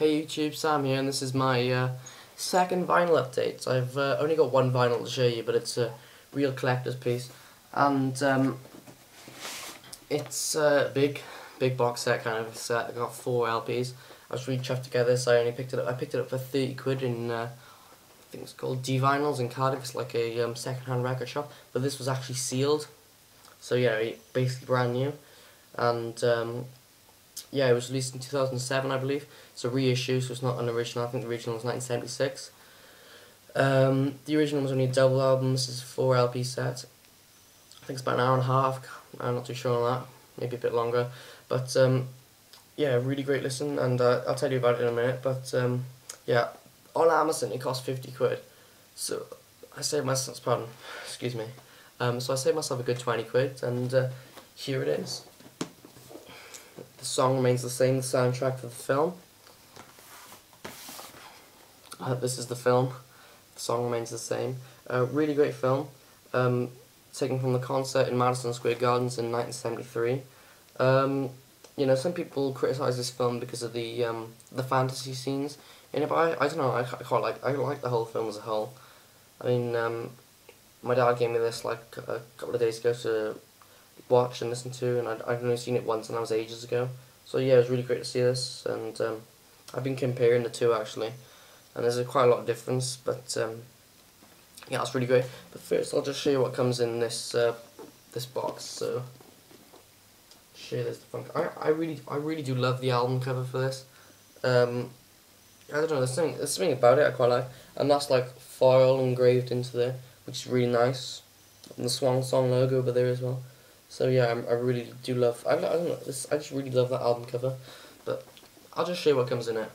Hey YouTube, Sam here, and this is my second vinyl update. I've only got one vinyl to show you, but it's a real collector's piece, and it's a big box set kind of set. I got 4 LPs. I was really chuffed to get this. I picked it up for 30 quid in I think it's called D Vinyls in Cardiff. It's like a second-hand record shop, but this was actually sealed, so yeah, basically brand new, and yeah, it was released in 2007, I believe. It's a reissue, so it's not an original. I think the original was 1976. The original was only a double album. This is a 4 LP set. I think it's about an hour and a half. I'm not too sure on that. Maybe a bit longer. But yeah, really great listen, and I'll tell you about it in a minute. But yeah, on Amazon it cost 50 quid. So I saved myself, pardon, excuse me. So I saved myself a good 20 quid, and here it is. The song remains the same, the soundtrack for the film. This is the film. The song remains the same. Really great film. Taken from the concert in Madison Square Gardens in 1973. You know, some people criticise this film because of the fantasy scenes in it, but I don't know. I like the whole film as a whole. I mean, my dad gave me this like a couple of days ago to watch and listen to, and I'd only seen it once, and that was ages ago. So yeah, it was really great to see this, and I've been comparing the two actually, and there's quite a lot of difference, but yeah, it's really great. But first, I'll just show you what comes in this this box. So, show you this. I really do love the album cover for this. I don't know, there's something about it I quite like, and that's like foil engraved into there, which is really nice. And the Swan Song logo over there as well. So yeah, I really do love. I don't know. I just really love that album cover. But I'll just show you what comes in it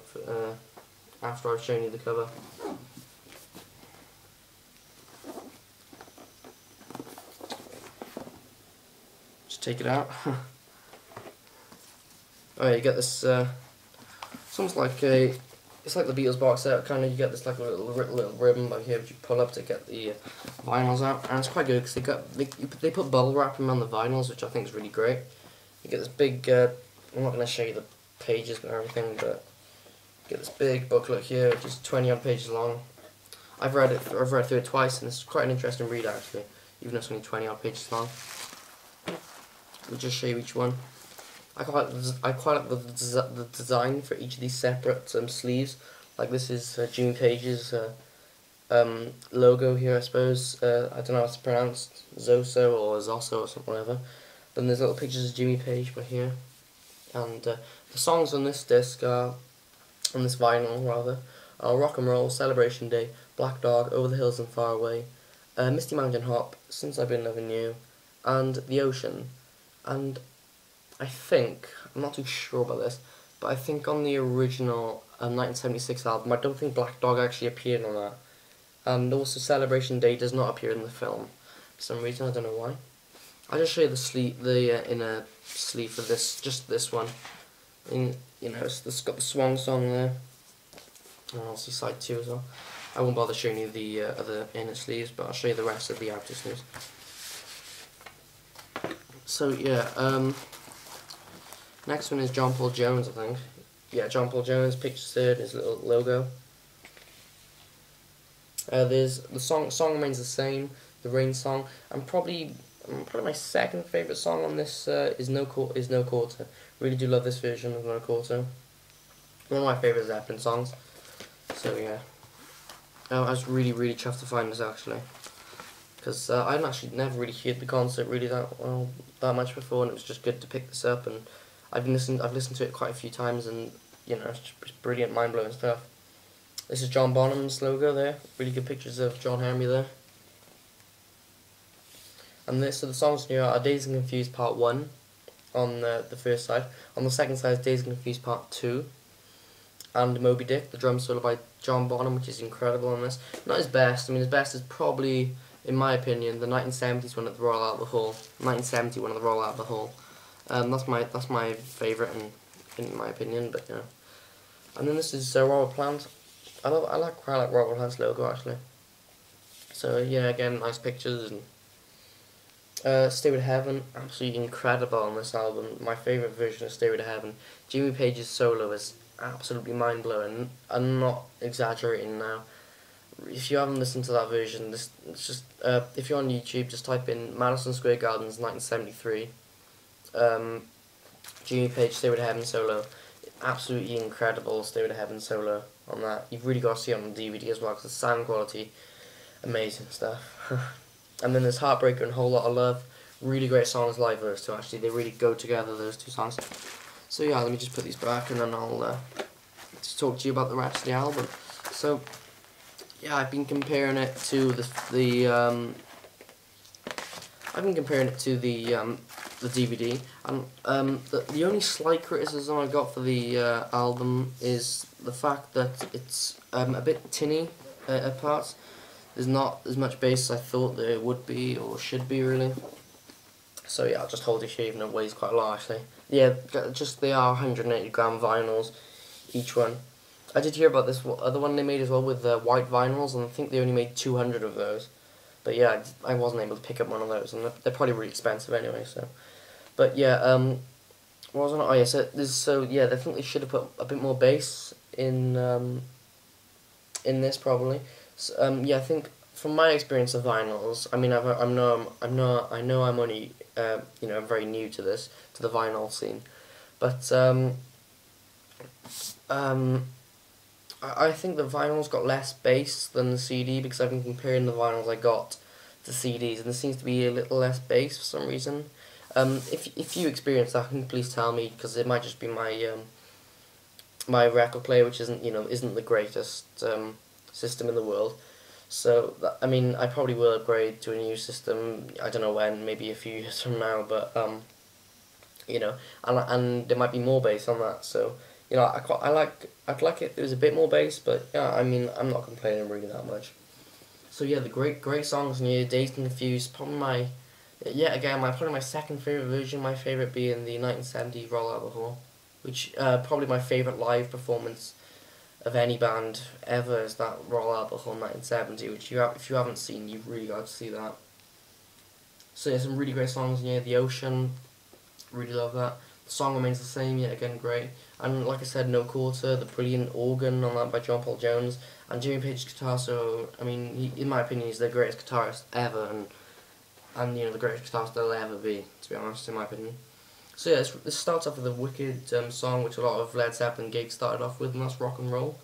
after I've shown you the cover. Just take it out. Oh yeah, you get this. It's almost like a. It's like the Beatles box set. Kind of, you get this like a little ribbon back here which you pull up to get the vinyls out, and it's quite good because they put bubble wrapping on the vinyls, which I think is really great. You get this big. I'm not going to show you the pages and everything, but you get this big booklet here, which is 20 odd pages long. I've read through it twice, and it's quite an interesting read actually, even though it's only 20 odd pages long. We'll just show you each one. I quite like the design for each of these separate sleeves. Like this is Jimmy Page's logo here, I suppose. I don't know how it's pronounced, Zoso or Zosso or something, whatever. Then there's little pictures of Jimmy Page by here. And the songs on this disc are, on this vinyl rather, are Rock and Roll, Celebration Day, Black Dog, Over the Hills and Far Away, Misty Mountain Hop, Since I've Been Loving You, and The Ocean. And I think, I'm not too sure about this, but I think on the original 1976 album, I don't think Black Dog actually appeared on that. And also Celebration Day does not appear in the film. For some reason, I don't know why. I'll just show you the sleeve, the inner sleeve for this, just this one. And, you know, it's got the Swan Song there. And I'll see side 2 as well. I won't bother showing you the other inner sleeves, but I'll show you the rest of the outer sleeves. So yeah, next one is John Paul Jones, I think. Yeah, John Paul Jones, pictured there, his little logo. There's the song remains the same, the Rain song. Probably my second favourite song on this is No Quarter. Really do love this version of No Quarter. One of my favourite Zeppelin songs. So yeah, I was really chuffed to find this actually, because I'd actually never really heard the concert really that much before, and it was just good to pick this up. And I've listened to it quite a few times, and you know, it's brilliant, mind blowing stuff. This is John Bonham's logo there. Really good pictures of John Henry there. And so the songs here are Dazed and Confused Part 1 on the first side. On the second side is Dazed and Confused Part 2. And Moby Dick, the drum solo by John Bonham, which is incredible on this. Not his best. I mean, his best is probably, in my opinion, the 1970s one at the Royal Albert Hall. 1970 one at the Royal Albert Hall. That's my favourite in my opinion, but yeah. And then this is Robert Plant. I like Robert Plant's logo actually. So yeah, again, nice pictures. And Stairway to Heaven, absolutely incredible on this album. My favourite version of Stairway to Heaven. Jimmy Page's solo is absolutely mind-blowing. I'm not exaggerating now. If you haven't listened to that version, it's just if you're on YouTube, just type in Madison Square Gardens 1973. Jimmy Page, Stairway to Heaven solo. Absolutely incredible Stairway to Heaven solo on that. You've really got to see it on the DVD as well because the sound quality, amazing stuff. And then there's Heartbreaker and Whole Lot of Love. Really great songs live verse too. Actually, they really go together, those two songs. So yeah, let me just put these back and then I'll just talk to you about the rest of the album. So yeah, I've been comparing it to the DVD, and the only slight criticism I got for the album is the fact that it's a bit tinny at parts. There's not as much bass as I thought there would be or should be really. So yeah, I'll just hold it here even though it weighs quite a lot actually. Yeah, just they are 180 gram vinyls, each one. I did hear about this other one they made as well with white vinyls, and I think they only made 200 of those. But yeah, I wasn't able to pick up one of those, and they're probably really expensive anyway. So, but yeah, what was on? Oh yeah, so yeah, they think they should have put a bit more bass in this probably. So, yeah, I think from my experience of vinyls, I mean, I know I'm only very new to the vinyl scene, but I think the vinyl's got less bass than the CD because I've been comparing the vinyls I got to CDs, and there seems to be a little less bass for some reason. If you experience that, can you please tell me, because it might just be my my record player, which isn't the greatest system in the world. So I mean, I probably will upgrade to a new system. I don't know when, maybe a few years from now, but and there might be more bass on that. So I'd like it if there was a bit more bass, but yeah, I mean, I'm not complaining really that much. So yeah, the great songs in here, Dazed and Confused, probably probably my second favourite version, my favourite being the 1970 Roll Out the Hall, which probably my favourite live performance of any band ever is that Roll Out the Hall 1970, which if you haven't seen, you've really got to see that. So there's some really great songs in here, The Ocean, really love that. The song remains the same, yet again great. And like I said, No Quarter, the brilliant organ on that by John Paul Jones, and Jimmy Page's guitar. So I mean, in my opinion, he's the greatest guitarist ever, and the greatest guitarist there'll ever be, to be honest, in my opinion. So yeah, this starts off with a wicked song, which a lot of Led Zeppelin gigs started off with, and that's Rock and Roll.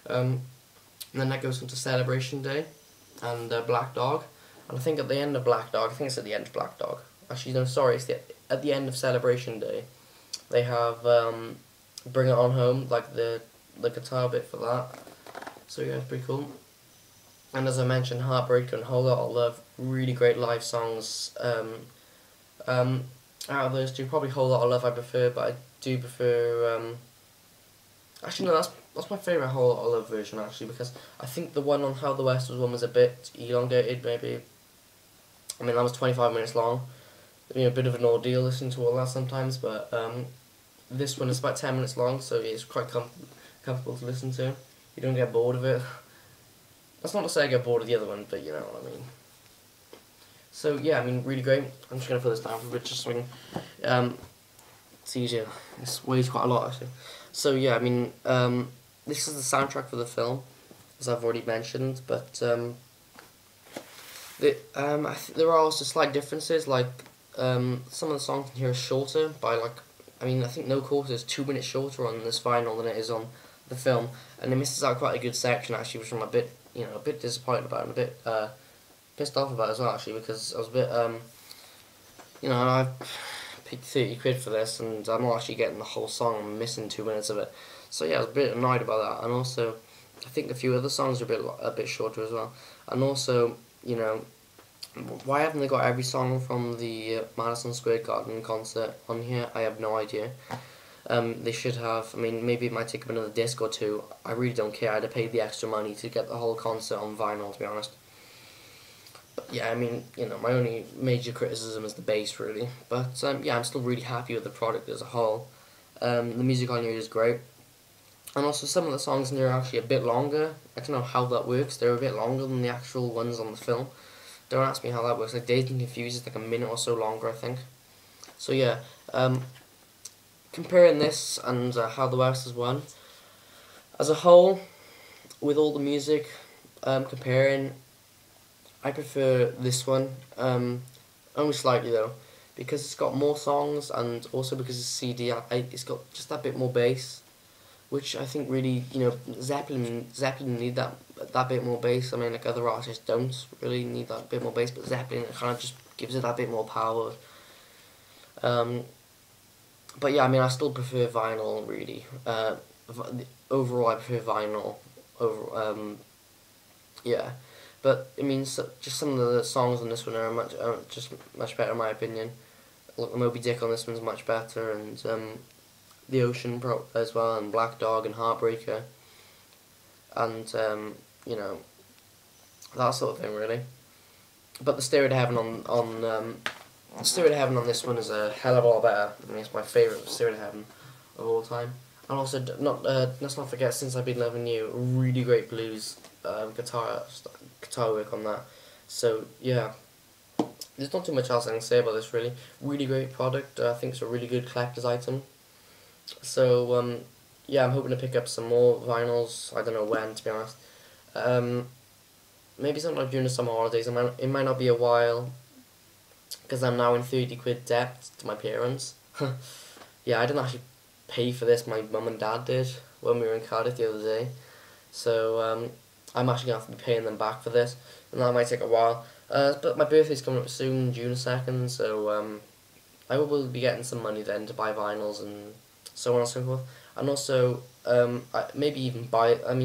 And then that goes into Celebration Day and Black Dog. And I think at the end of Black Dog, I think it's at the end of Black Dog. Actually, no, sorry, it's at the end of Celebration Day. They have Bring It On Home, like the guitar bit for that. So yeah, it's pretty cool. And as I mentioned, Heartbreaker and Whole Lot of Love, really great live songs. Out of those two, probably Whole Lot of Love I prefer, but I do prefer... actually, no, that's my favourite Whole Lot of Love version, actually, because I think the one on How the West Was Won was a bit elongated, maybe. I mean, that was 25 minutes long. A bit of an ordeal listening to all that sometimes, but this one is about 10 minutes long, so it's quite comfortable to listen to. You don't get bored of it. That's not to say I get bored of the other one, but you know what I mean. So yeah, I mean, really great. I'm just going to put this down for a bit just so I can, it's easier. This weighs quite a lot actually. So yeah, I mean, this is the soundtrack for the film, as I've already mentioned, but there are also slight differences, like some of the songs in here are shorter by I think No Quarter is 2 minutes shorter on this vinyl than it is on the film, and it misses out quite a good section actually, which I'm a bit disappointed about and a bit pissed off about as well actually, because I was a bit I paid 30 quid for this and I'm not actually getting the whole song, I'm missing 2 minutes of it. So yeah, I was a bit annoyed about that, and also I think a few other songs are a bit shorter as well, and also why haven't they got every song from the Madison Square Garden concert on here? I have no idea. They should have. I mean, maybe it might take up another disc or two. I really don't care. I'd have paid the extra money to get the whole concert on vinyl, to be honest. But yeah, I mean, my only major criticism is the bass, really. But yeah, I'm still really happy with the product as a whole. The music on here is great. And also, some of the songs in here are actually a bit longer. I don't know how that works. They're a bit longer than the actual ones on the film. Don't ask me how that works. Like, Dazed and Confused is like a minute or so longer, I think. So yeah, comparing this and How the West Has Won, As a whole, with all the music, comparing, I prefer this one, only slightly though, because it's got more songs and also because it's CD, it's got just that bit more bass, which I think really, Zeppelin need that bit more bass. I mean, like other artists don't really need that bit more bass, but Zeppelin kind of just gives it that bit more power. But yeah, I mean, I still prefer vinyl really. Overall, I prefer vinyl over. Yeah, but I mean, just some of the songs on this one are just much better in my opinion. Like Moby Dick on this one's much better, and The Ocean as well, and Black Dog and Heartbreaker, and that sort of thing really. But the Stairway to Heaven Stairway to Heaven on this one is a hell of a lot better. I mean, it's my favourite Stairway to Heaven of all time. And also, let's not forget, Since I've Been Loving You, really great blues guitar work on that. So yeah, there's not too much else I can say about this really. Really great product. I think it's a really good collector's item. So yeah, I'm hoping to pick up some more vinyls. I don't know when, to be honest. Maybe sometime during the summer holidays. It might not be a while, because I'm now in 30 quid debt to my parents. Yeah, I didn't actually pay for this, my mum and dad did when we were in Cardiff the other day. So I'm actually going to have to be paying them back for this, and that might take a while. But my birthday's coming up soon, June 2nd, so I will be getting some money then to buy vinyls and so on and so forth. And also, maybe even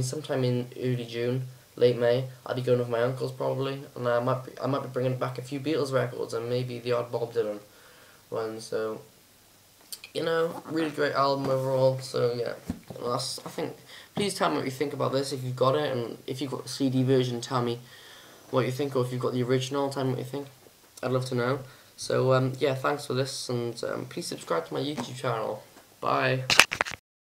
sometime in early June, late May, I'll be going with my uncles probably, and I might be bringing back a few Beatles records and maybe the odd Bob Dylan one. So, really great album overall. So yeah, I think. Please tell me what you think about this if you've got it, and if you've got the CD version, tell me what you think, or if you've got the original, tell me what you think. I'd love to know. So yeah, thanks for this, and please subscribe to my YouTube channel. Bye.